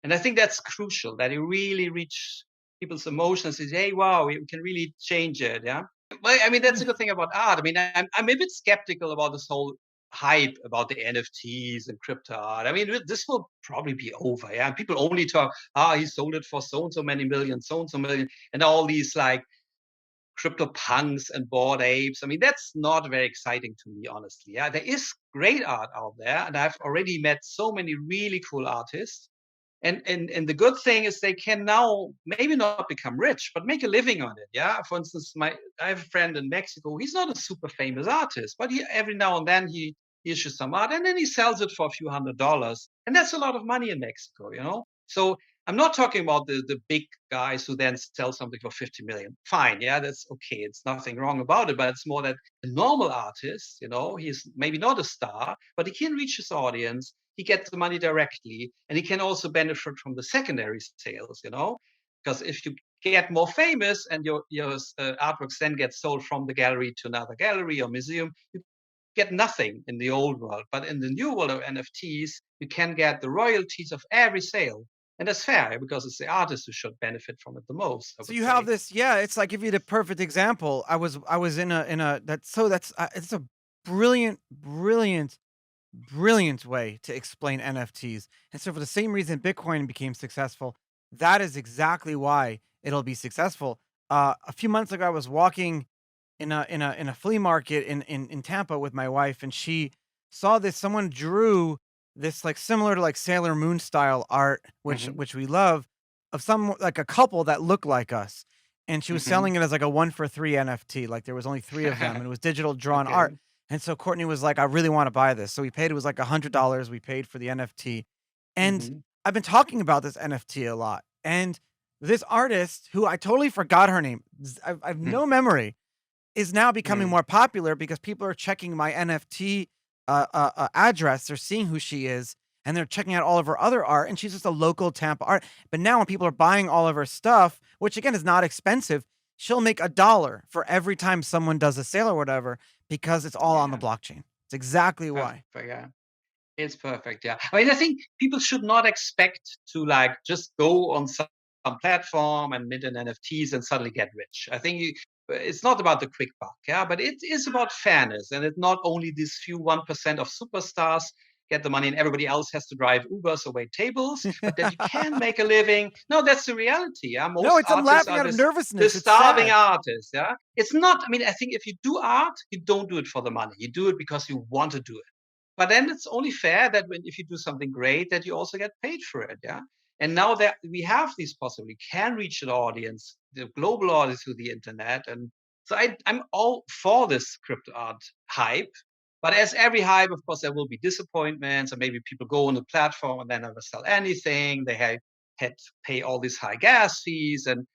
And I think that's crucial, that you really reach people's emotions and say, hey, wow, you can really change it. Yeah. Well, I mean, that's a good thing about art. I mean, I'm a bit skeptical about this whole hype about the NFTs and crypto art. I mean, this will probably be over. Yeah. People only talk, he sold it for so and so many million, so and so million, and all these like crypto punks and bored apes. I mean, that's not very exciting to me, honestly. Yeah. There is great art out there, and I've already met so many really cool artists, and the good thing is they can now maybe not become rich, but make a living on it. Yeah. For instance, I have a friend in Mexico. He's not a super famous artist, but he every now and then he issues some art, and then he sells it for a few $100s. And that's a lot of money in Mexico, you know? So I'm not talking about the big guys who then sell something for 50 million. Fine, yeah, that's okay. It's nothing wrong about it, but it's more that a normal artist, he's maybe not a star, but he can reach his audience. He gets the money directly, and he can also benefit from the secondary sales. Because if you get more famous and your artworks then get sold from the gallery to another gallery or museum, you get nothing in the old world. But in the new world of NFTs, you can get the royalties of every sale. And that's fair because it's the artist who should benefit from it the most, I So would you have say. this, yeah, it's like give you the perfect example. I was in a that's it's a brilliant, brilliant, brilliant way to explain NFTs. And so for the same reason Bitcoin became successful, that is exactly why it'll be successful. A few months ago, I was walking in a flea market in Tampa with my wife, and she saw this. Someone drew this like similar to like Sailor Moon style art, which Hmm. which we love, of some like a couple that look like us, and she was Hmm. selling it as like a 1 for 3 NFT. Like there was only three of them, and it was digital drawn art. Okay. And so Courtney was like, "I really want to buy this." So we paid. It was like $100 we paid for the NFT, and Hmm. I've been talking about this NFT a lot. And this artist, who I totally forgot her name, I've no memory, is now becoming Hmm. more popular because people are checking my NFT address. They're seeing who she is, and they're checking out all of her other art. And she's just a local Tampa art. But now, when people are buying all of her stuff, which again is not expensive, she'll make $1 for every time someone does a sale or whatever because it's all on the Yeah. blockchain. It's exactly why. Perfect. Yeah. It's perfect. Yeah. I mean, I think people should not expect to like just go on some platform and mint an NFTs and suddenly get rich. I think it's not about the quick buck. Yeah. But it is about fairness. And it's not only these few 1% of superstars get the money and everybody else has to drive Ubers or wait tables, but that you can make a living. No, that's the reality. Yeah. No, Most it's I'm artists laughing are out of the nervousness. It's starving sad. artists. Yeah. It's not, I mean, I think if you do art, you don't do it for the money. You do it because you want to do it. But then it's only fair that if you do something great, that you also get paid for it, yeah. And now that we have these possibilities, we can reach an audience, the global audience through the internet, and so I'm all for this crypto art hype. But as every hype, of course, there will be disappointments, and maybe people go on the platform and they never sell anything. They had to pay all these high gas fees, and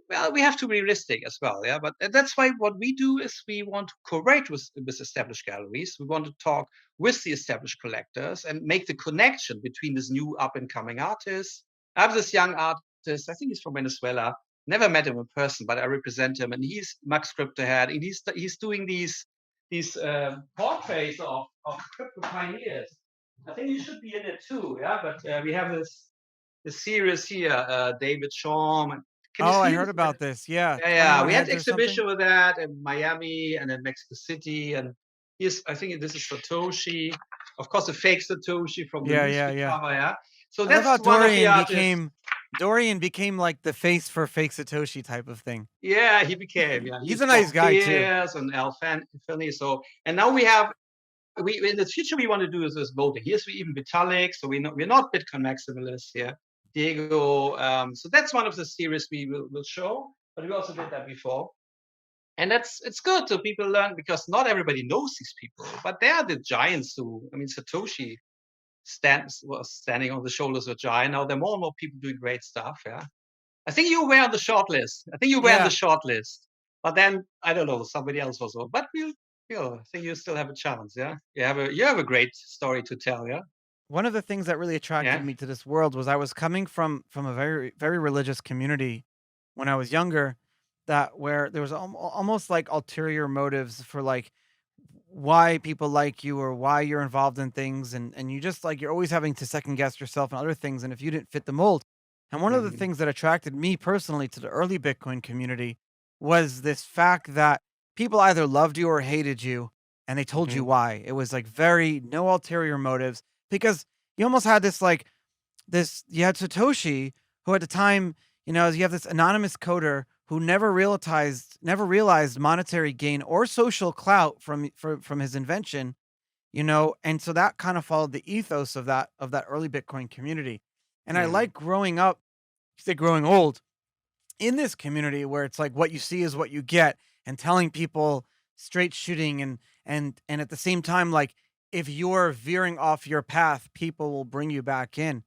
well, we have to be realistic as well, yeah. But that's why what we do is we want to cooperate with established galleries. We want to talk with the established collectors and make the connection between this new up and coming artist. I have this young artist. I think he's from Venezuela. Never met him in person, but I represent him, and he's Max Crypto Head, and he's doing these portraits of crypto pioneers. I think you should be in it too, yeah. But we have this series here, David Shaw. Can you Oh, I see heard this? about this. Yeah, Yeah, yeah. 21 We had heads or something. exhibition with that in Miami and in Mexico City. And here's, I think this is Satoshi. Of course, a fake Satoshi from the Yeah, yeah, newsfeed yeah. cover. Yeah. So I love how that's one of the artists. Dorian became like the face for fake Satoshi type of thing. Yeah, he became. Yeah, He's he's a from nice guy too. Pierce and Alfani. So, and now we have. We in the future we want to do is this voting. Here's we even Vitalik, so we're not Bitcoin maximalists here. Diego. So that's one of the series we will show, but we also did that before. And it's good so people learn because not everybody knows these people, but they are the giants who, I mean, Satoshi was standing on the shoulders of a giant. Now there are more and more people doing great stuff. Yeah. I think you were on the short list. I think you were on the Yeah. short list. But then I don't know, somebody else was on. But I think you still have a chance, yeah? You have a great story to tell, yeah? One of the things that really attracted Yeah. me to this world was I was coming from a very very religious community when I was younger, that where there was almost like ulterior motives for like why people like you or why you're involved in things, and you just like you're always having to second guess yourself and other things, and if you didn't fit the mold. And one of the Hmm. things that attracted me personally to the early Bitcoin community was this fact that people either loved you or hated you, and they told you Hmm. why. It was like very no ulterior motives, because you almost had this like this you had Satoshi, who at the time, you have this anonymous coder who never realized monetary gain or social clout from his invention, and so that kind of followed the ethos of that early Bitcoin community. And I Yeah. like growing up, say growing old, in this community where it's like what you see is what you get, and telling people straight shooting, and at the same time, like, if you're veering off your path, people will bring you back in.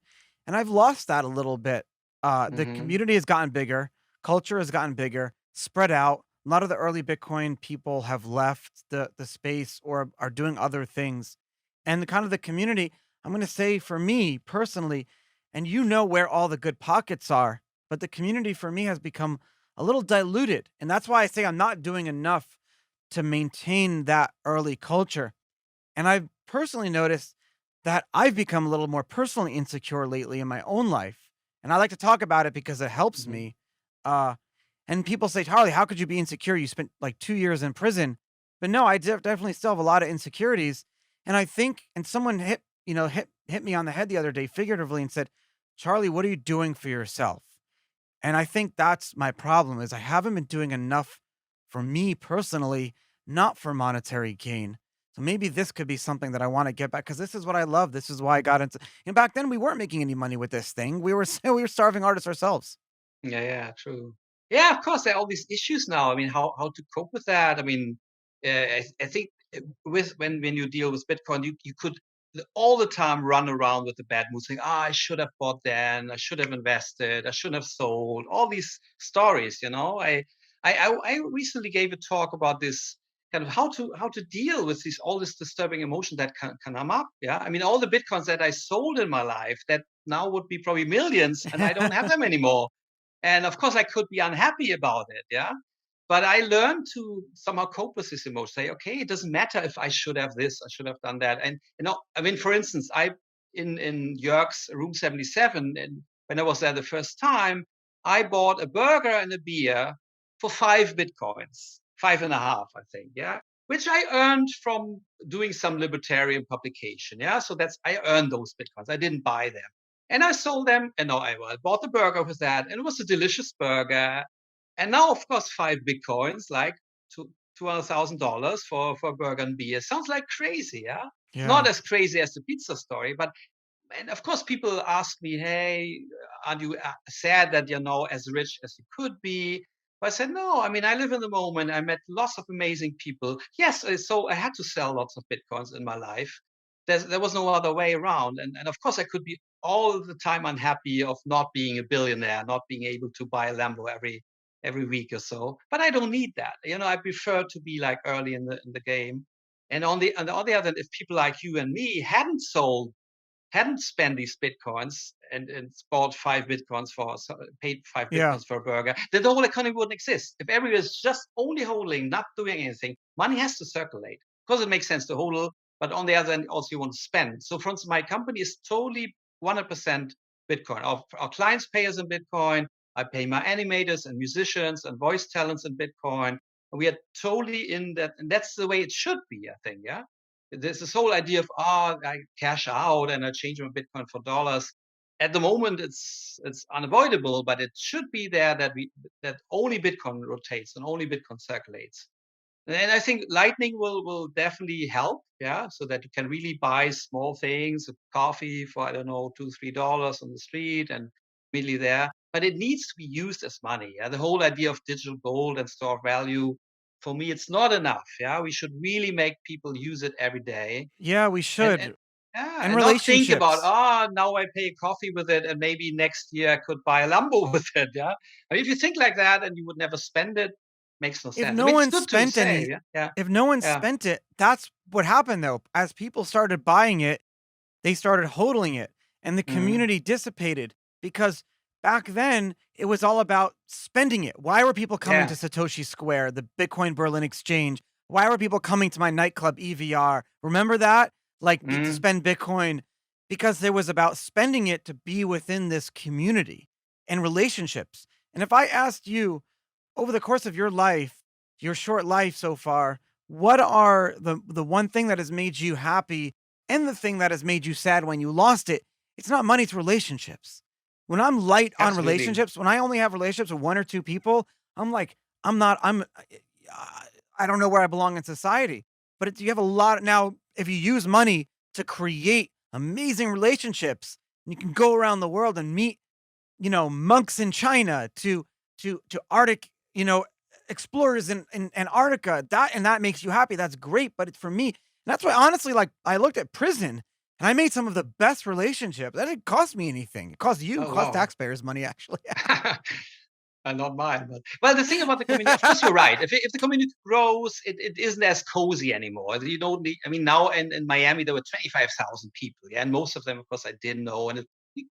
And I've lost that a little bit. The Mhm. community has gotten bigger, culture has gotten bigger, spread out. A lot of the early Bitcoin people have left the space or are doing other things. And the kind of the community, I'm going to say for me personally, and you know where all the good pockets are, but the community for me has become a little diluted. And that's why I say I'm not doing enough to maintain that early culture. And I've personally noticed that I've become a little more personally insecure lately in my own life. And I like to talk about it because it helps Mhm. me. Uh, and people say, Charlie, how could you be insecure? You spent like 2 years in prison. But no, I definitely still have a lot of insecurities. And I think, and someone hit me on the head the other day, figuratively, and said, Charlie, what are you doing for yourself? And I think that's my problem is I haven't been doing enough for me personally, not for monetary gain. So maybe this could be something that I want to get back because this is what I love. This is why I got into. And back then we weren't making any money with this thing. We were we were starving artists ourselves. Yeah, yeah, true. Yeah, of course, there are all these issues now. I mean, how to cope with that? I mean, I think with when you deal with Bitcoin, you could all the time run around with the bad mood, saying, "Ah, I should have bought then. I should have invested. I shouldn't have sold." All these stories, you know. I recently gave a talk about this kind of how to deal with these all this disturbing emotion that can come up. Yeah, I mean, all the Bitcoins that I sold in my life that now would be probably millions, and I don't have them anymore, and of course, I could be unhappy about it, yeah. But I learned to somehow cope with this emotion. Say, okay, it doesn't matter if I should have this, I should have done that. And I mean, for instance, I in Jörg's room 77, and when I was there the first time, I bought a burger and a beer for 5 bitcoins, five and a half, I think, yeah, which I earned from doing some libertarian publication, yeah. So that's I earned those bitcoins. I didn't buy them. And I sold them, and now I bought the burger with that, and it was a delicious burger. And now, of course, 5 bitcoins, like $200,000 for a burger and beer, sounds like crazy, yeah. Not Yeah. as crazy as the pizza story, but and of course, people ask me, "Hey, aren't you sad that you're now as rich as you could be?" But I said, "No. I mean, I live in the moment. I met lots of amazing people. Yes, so I had to sell lots of bitcoins in my life. There was no other way around. And of course, I could be all the time unhappy of not being a billionaire, not being able to buy a Lambo every week or so. But I don't need that. You know, I prefer to be like early in the game. And on the other hand, if people like you and me hadn't spent these bitcoins and bought 5 bitcoins for paid five Yeah. bitcoins for a burger, then the whole economy wouldn't exist. If everyone is just only holding, not doing anything, money has to circulate because it makes sense to hold. But on the other hand, also you want to spend. So, for instance, my company is totally 100% Bitcoin. Our clients pay us in Bitcoin. I pay my animators and musicians and voice talents in Bitcoin. And we are totally in that, and that's the way it should be, I think. Yeah, there's this whole idea of I cash out and I change my Bitcoin for dollars. At the moment, it's unavoidable, but it should be there that only Bitcoin rotates and only Bitcoin circulates. And I think Lightning will definitely help, yeah, so that you can really buy small things, a coffee for I don't know $2 3 on the street, and really there. But it needs to be used as money. Yeah, the whole idea of digital gold and store of value, for me, it's not enough. Yeah, we should really make people use it every day, Yeah, we and should. yeah, And and not think about relationships. now I pay coffee with it, and maybe next year I could buy a Lambo with it. Yeah, I mean, if you think like that and you would never spend it, makes no If sense. I no mean, it's one good to spent say. any Yeah, yeah, if no one yeah. spent it, that's what happened though. As people started buying it, they started hodling it and the Mhm. community dissipated because back then it was all about spending it. Why were people coming to Yeah. Satoshi Square, the Bitcoin Berlin Exchange? Why were people coming to my nightclub EVR? Remember that? Like to Mhm. spend Bitcoin because there was about spending it to be within this community and relationships. And if I asked you over the course of your life, your short life so far, what are the one thing that has made you happy and the thing that has made you sad when you lost it? It's not money, it's relationships. When I'm light on Absolutely. relationships, when I only have relationships with one or two people, I'm like, I'm not, I'm, I don't know where I belong in society. But you have a lot now. If you use money to create amazing relationships, you can go around the world and meet monks in China to Arctic, explorers in Antarctica. That makes you happy. That's great. But it's for me. That's why honestly, like I looked at prison. And I made some of the best relationships. That didn't cost me anything. It cost you, it Oh, cost wow. taxpayers money, actually. Not mine, but well, the thing about the community, of course, you're right. If the community grows, it isn't as cozy anymore. You don't need. I mean, now in Miami there were 25,000 people, yeah, and most of them, of course, I didn't know, and you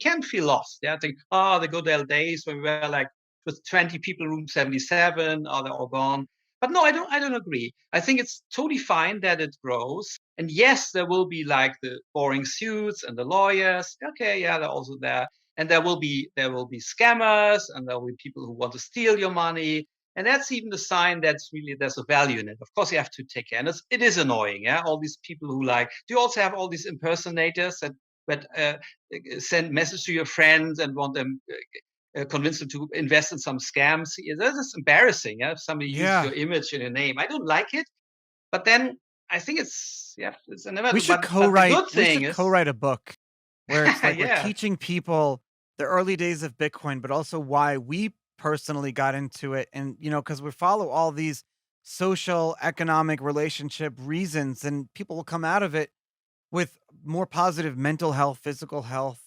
can feel lost. Yeah, think, oh, the good old days when we were like with 20 people, room 77, oh, they're all gone. But no, I don't agree. I think it's totally fine that it grows. And yes, there will be like the boring suits and the lawyers. Okay, yeah, they're also there. And there will be scammers, and there will be people who want to steal your money. And that's even the sign that's really there's a value in it. Of course, you have to take care. And it is annoying, yeah. All these people who like. Do you also have all these impersonators that send message to your friends and want them convince them to invest in some scams? Yeah, that is embarrassing. Yeah, if somebody uses Yeah. your image and your name, I don't like it. But then I think it's We inevitable. should But the co-write good we thing should is, co-write a book where it's like we're yeah, teaching people the early days of Bitcoin, but also why we personally got into it. And, because we follow all these social, economic, relationship reasons, and people will come out of it with more positive mental health, physical health,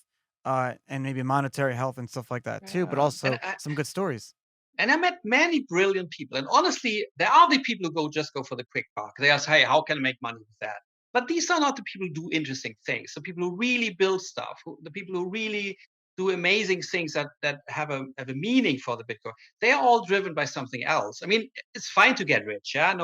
and maybe monetary health and stuff like that too, but yeah. And also some good stories. I met many brilliant people. And honestly, there are the people who just go for the quick buck. They ask, hey, how can I make money with that? But these are not the people who do interesting things. The people who really build stuff, the people who really do amazing things that have a meaning for the Bitcoin. They are all driven by something else. I mean, it's fine to get rich. Yeah,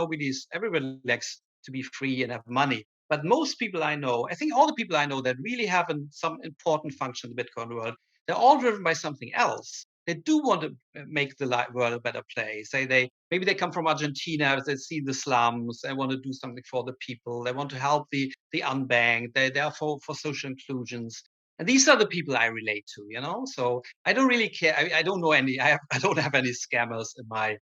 everybody likes to be free and have money. But most people I know, I think all the people I know that really have some important function in the Bitcoin world, they're all driven by something else. They do want to make the world a better place. They maybe they come from Argentina. They see the slums. They want to do something for the people. They want to help the unbanked. They are for social inclusions. And these are the people I relate to. So I don't really care. I don't know any. I don't have any scammers in my.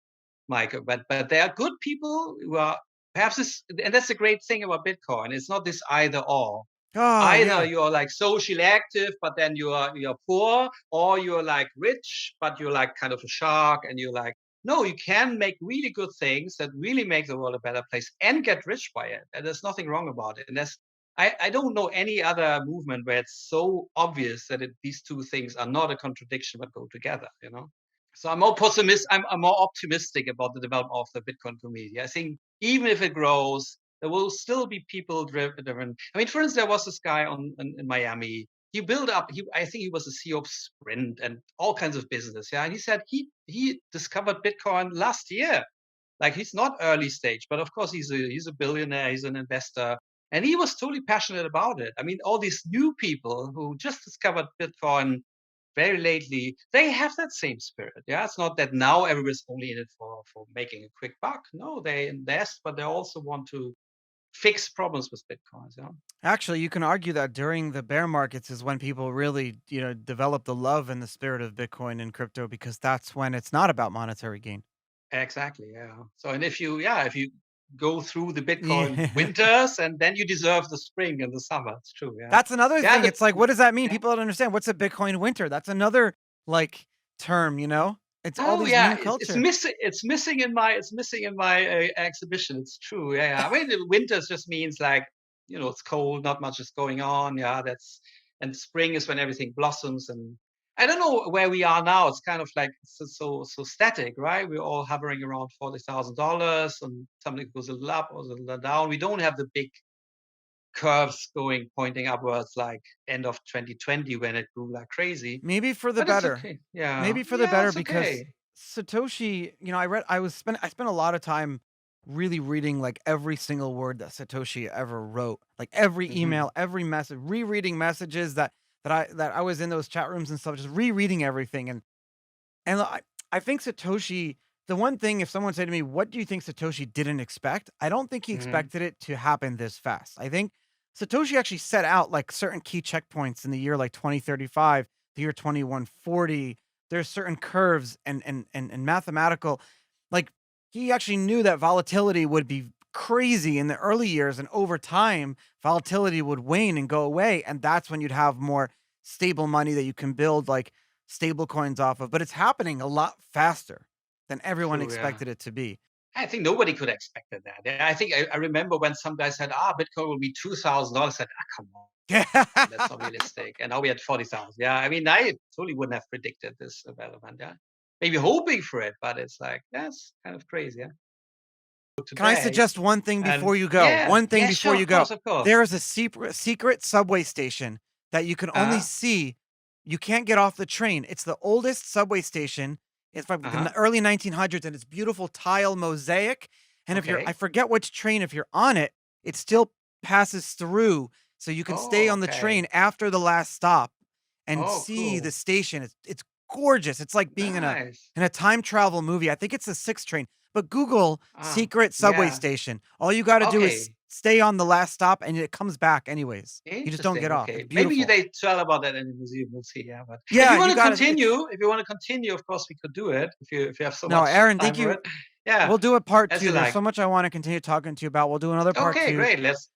But there are good people who are perhaps this, and that's the great thing about Bitcoin. It's not this either or. Oh, Either yeah. you're like socially active, but then you're poor, or you're like rich, but you're like kind of a shark, and you're like, no, you can make really good things that really make the world a better place and get rich by it. And there's nothing wrong about it. And I don't know any other movement where it's so obvious that these two things are not a contradiction but go together. So I'm more optimistic about the development of the Bitcoin community. I think even if it grows, there will still be people driven. I mean, for instance, there was this guy in Miami. He built up. I think he was the CEO of Sprint and all kinds of business. Yeah, and he said he discovered Bitcoin last year. Like he's not early stage, but of course he's a billionaire. He's an investor, and he was totally passionate about it. I mean, all these new people who just discovered Bitcoin very lately, they have that same spirit. Yeah, it's not that now everybody's only in it for making a quick buck. No, they invest, but they also want to fix problems with Bitcoins. Yeah, Actually, you can argue that during the bear markets is when people really, develop the love and the spirit of Bitcoin and crypto because that's when it's not about monetary gain. exactly. Yeah. So, and if you go through the Bitcoin Yeah. winters, and then you deserve the spring and the summer. It's true. Yeah. That's another Yeah. thing. It's like, what does that mean? Yeah. People don't understand. What's a Bitcoin winter? That's another like term. It's all Oh these yeah, meme it's culture. missing. It's missing in my exhibition. It's true. Yeah, yeah. I mean, the winters just means like it's cold, not much is going on. Yeah, and spring is when everything blossoms. And I don't know where we are now. It's kind of like so static, right? We're all hovering around $40,000, and something goes a little up or a little down. We don't have the big curves pointing upwards like end of 2020 when it grew like crazy. Maybe for the But it's better. okay. Yeah, Maybe for the yeah, better it's because okay. Satoshi, I spent a lot of time really reading like every single word that Satoshi ever wrote. Like every Hmm. email, every message, rereading messages that I was in those chat rooms and stuff, just rereading everything. And I think Satoshi, the one thing, if someone said to me, what do you think Satoshi didn't expect? I don't think he Hmm. expected it to happen this fast. I think Satoshi actually set out like certain key checkpoints in the year like 2035, the year 2140. There's certain curves and mathematical, like he actually knew that volatility would be crazy in the early years. And over time, volatility would wane and go away. And that's when you'd have more stable money that you can build like stable coins off of, but it's happening a lot faster than everyone True, yeah. expected it to be. I think nobody could have expected that. Yeah, I think I remember when some guy said, Bitcoin will be $2,000. I said, come on, Yeah. that's not realistic. And now we had 40,000. Yeah, I mean, I totally wouldn't have predicted this development. Yeah, maybe hoping for it, but it's like, that's kind of crazy. Yeah. Can I Today, suggest one thing and before you go? One thing yeah, before sure, you of go. course, of course. There is a secret subway station that you can only Uh-huh, see. You can't get off the train. It's the oldest subway station. It's from in uh-huh. the early 1900s, and it's beautiful tile mosaic. And if you're, I Okay. forget which train, if you're on it, it still passes through, so you can stay Oh, on the okay. train after the last stop and Oh, see the cool. station. It's gorgeous. It's like being Nice. in a time travel movie. I think it's the 6th train. But Google secret subway Yeah. station. All you got to do is Okay. stay on the last stop, and it comes back anyways. You just don't Interesting. get off. It's Okay. Maybe beautiful. they tell about that in the museum. We'll see. Yeah. But if Yeah, you want you to got it. continue, of course we could do it. If you have so No, much Aaron, time thank for you. it. Yeah. We'll do a part As 2. you There's like. so much I want to continue talking to you about. We'll do another part Okay, 2. great. Let's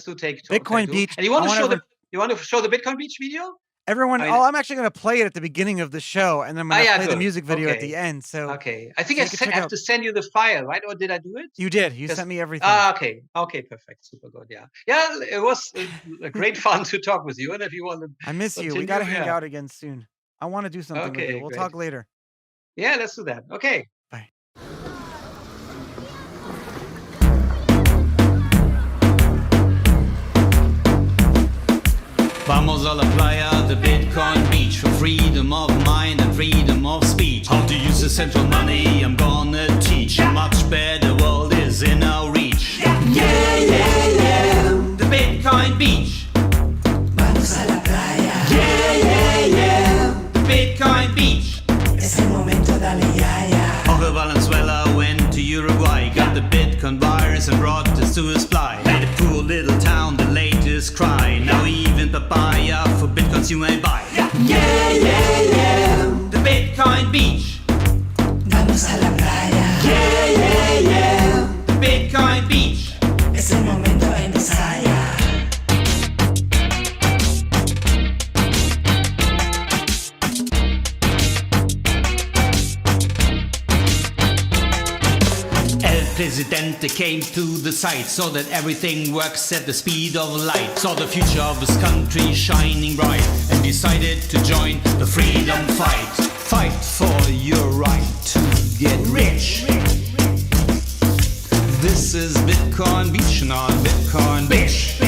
do take Bitcoin two. Beach. And I want everyone you want to show the Bitcoin Beach video? everyone I oh, mean, I'm actually gonna play it at the beginning of the show, and then I'm gonna yeah, play the good. music video at the Okay. end, so Okay. I think you can check have out. to send you the file, right? Or did I do it? You did. You Because sent me everything. okay. Okay, perfect. Super good. Yeah. Yeah, it was a great fun to talk with you. And if you want to I miss you. We continue, gotta hang yeah. out again soon. I wanna do something with you. Okay, We'll great. talk later. Yeah, let's do that. Okay. Bye. Vamos a la playa, the Bitcoin beach, for freedom of mind and freedom of speech. How to use the central money, I'm gonna teach. A much better world is in our reach. Yeah, yeah, yeah. The Bitcoin beach. Vamos a la playa, Yeah, yeah, yeah. The Bitcoin beach. es el momento, dale ya, ya. Over Valenzuela went to Uruguay, got the Bitcoin virus and brought us to his fly. Made a poor little town the latest cry. Now even papaya for Bitcoins you may buy. Yeah, yeah, yeah. The Bitcoin beach. Vamos a la playa, Yeah, yeah, yeah. The Bitcoin beach. es el momento de empezar ya. El Presidente came to the site, saw that everything works at the speed of light, saw the future of his country shining bright, and decided to join the freedom fight. Fight for your right to get rich. This is Bitcoin Beach, not Bitcoin Bish.